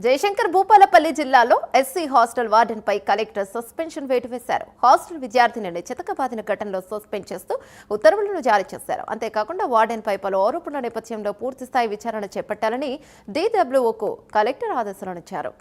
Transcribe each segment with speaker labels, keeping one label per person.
Speaker 1: జయశంకర్ భూపాలపల్లి జిల్లాలో SC hostel warden పై collector suspension వేటు వేశారు. హాస్టల్ విద్యార్థినిని చితకబాదిన ఘటనలో సస్పెండ్ చేస్తూ ఉత్తర్వులను జారీ చేశారు. అంతేకాకుండా వార్డెన్ పై పలు ఆరోపణల నేపథ్యంలో పూర్తిస్థాయి విచారణ చేపట్టాలని DWOకు కలెక్టర్ ఆదేశాలిచ్చారు.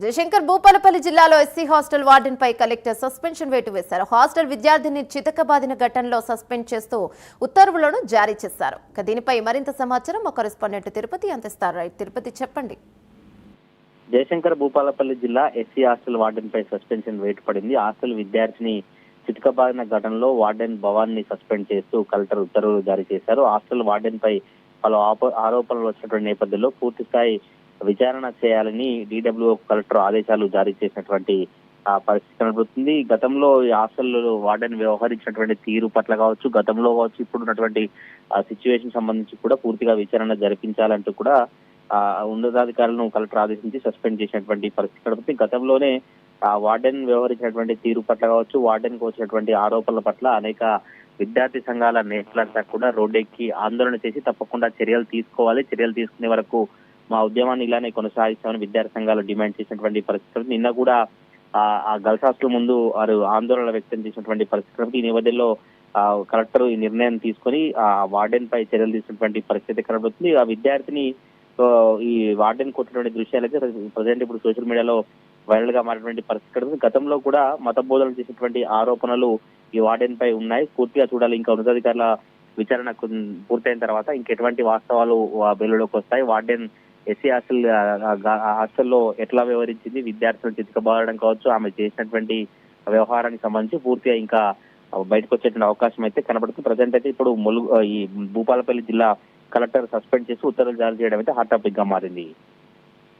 Speaker 1: జయశంకర్ భూపాలపల్లి జిల్లాలో ఎస్సీ హాస్టల్ వార్డెన్ పై కలెక్టర్ సస్పెన్షన్ వేటు వేశారు. హాస్టల్ విద్యార్థిని చితకబాదిన ఘటనలో సస్పెండ్ చేస్తూ ఉత్తర్వులను జారీ చేశారు. దీనిపై మరింత సమాచారం మా కరెస్పాండెంట్ తిరుపతి అందిస్తారు. తిరుపతి, చెప్పండి.
Speaker 2: జయశంకర్ భూపాలపల్లి జిల్లా ఎస్సీ హాస్టల్ వార్డెన్ పై సస్పెన్షన్ వేటు పడింది. హాస్టల్ విద్యార్థిని చితకబాదిన ఘటనలో వార్డెన్ భవాన్ ని సస్పెండ్ చేస్తూ కలెక్టర్ ఉత్తర్వులు జారీ చేశారు. హాస్టల్ వార్డెన్ పై పలు ఆరోపణలు వచ్చినటువంటి నేపథ్యంలో పూర్తి స్థాయి విచారణ చేయాలని DWO కలెక్టర్ ఆదేశాలు జారీ చేసినటువంటి పరిస్థితి కనబడుతుంది. గతంలో ఈ హాస్టల్లో వార్డెన్ వ్యవహరించినటువంటి తీరు పట్ల కావచ్చు, గతంలో కావచ్చు, ఇప్పుడు ఉన్నటువంటి సిచ్యువేషన్ సంబంధించి కూడా పూర్తిగా విచారణ జరిపించాలంటూ కూడా ఉన్నతాధికారులను కలెక్టర్ ఆదేశించి సస్పెండ్ చేసినటువంటి పరిస్థితి కనబడుతుంది. గతంలోనే వార్డెన్ వ్యవహరించినటువంటి తీరు పట్ల కావచ్చు, వార్డెన్ కు వచ్చినటువంటి ఆరోపణల పట్ల అనేక విద్యార్థి సంఘాల నేతలంతా కూడా రోడ్డెక్కి ఆందోళన చేసి తప్పకుండా చర్యలు తీసుకోవాలి, చర్యలు తీసుకునే వరకు మా ఉద్యమాన్ని ఇలానే కొనసాగిస్తామని విద్యార్థి సంఘాలు డిమాండ్ చేసినటువంటి పరిస్థితులు. నిన్న కూడా ఆ గర్ల్స్ హాస్టల్ ముందు వారు ఆందోళన వ్యక్తం చేసినటువంటి పరిస్థితులు. ఈ నేపథ్యంలో కలెక్టర్ ఈ నిర్ణయం తీసుకొని ఆ వార్డెన్ పై చర్యలు తీసుకున్నటువంటి పరిస్థితి కనబడుతుంది. ఆ విద్యార్థిని ఈ వార్డెన్ కొట్టినటువంటి దృశ్యాలు అయితే ప్రజెంట్ ఇప్పుడు సోషల్ మీడియాలో వైరల్ గా మారినటువంటి పరిస్థితి కనబడుతుంది. గతంలో కూడా మత బోధనలు చేసినటువంటి ఆరోపణలు ఈ వార్డెన్ పై ఉన్నాయి. పూర్తిగా చూడాలి. ఇంకా ఉన్నతాధికారుల విచారణ పూర్తయిన తర్వాత ఇంకెటువంటి వాస్తవాలు వెలుగులోకి వస్తాయి. వార్డెన్ ఎస్సీ హాస్టల్లో ఎట్లా వ్యవహరించింది, విద్యార్థులను చితకబాదడం కావచ్చు, ఆమె చేసినటువంటి వ్యవహారానికి సంబంధించి పూర్తిగా ఇంకా బయటకు వచ్చేటువంటి అవకాశం అయితే కనబడుతుంది. ప్రజెంట్ అయితే ఇప్పుడు ఈ భూపాలపల్లి జిల్లా కలెక్టర్ సస్పెండ్ చేసి ఉత్తర్వులు జారీ చేయడం అయితే హాట్ టాపిక్ గా మారింది.